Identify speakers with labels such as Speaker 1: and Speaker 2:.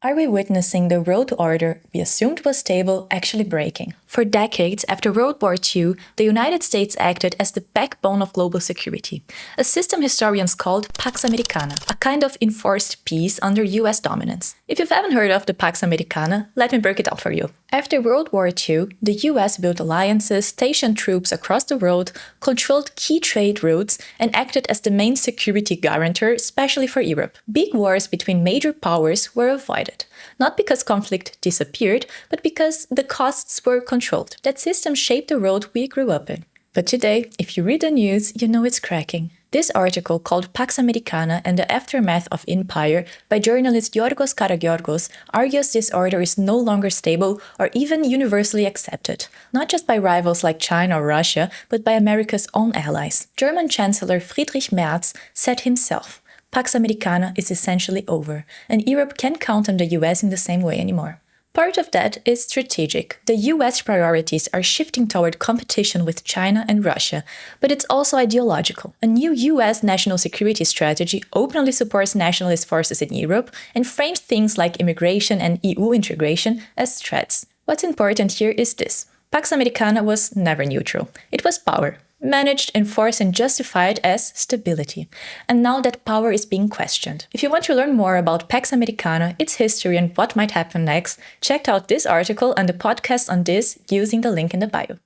Speaker 1: Are we witnessing the world order we assumed was stable actually breaking? For decades after World War II, the United States acted as the backbone of global security, a system historians called Pax Americana, a kind of enforced peace under US dominance. If you haven't heard of the Pax Americana, let me break it down for you. After World War II, the US built alliances, stationed troops across the world, controlled key trade routes, and acted as the main security guarantor, especially for Europe. Big wars between major powers were avoided. Not because conflict disappeared, but because the costs were controlled. That system shaped the world we grew up in. But today, if you read the news, you know it's cracking. This article, called Pax Americana and the Aftermath of Empire, by journalist Georgios Karagiorgos, argues this order is no longer stable or even universally accepted, not just by rivals like China or Russia, but by America's own allies. German Chancellor Friedrich Merz said himself, Pax Americana is essentially over, and Europe can't count on the US in the same way anymore. Part of that is strategic. The US priorities are shifting toward competition with China and Russia, but it's also ideological. A new US national security strategy openly supports nationalist forces in Europe and frames things like immigration and EU integration as threats. What's important here is this. Pax Americana was never neutral. It was power. Managed, enforced, and justified as stability. And now that power is being questioned. If you want to learn more about Pax Americana, its history, and what might happen next, check out this article and the podcast on this using the link in the bio.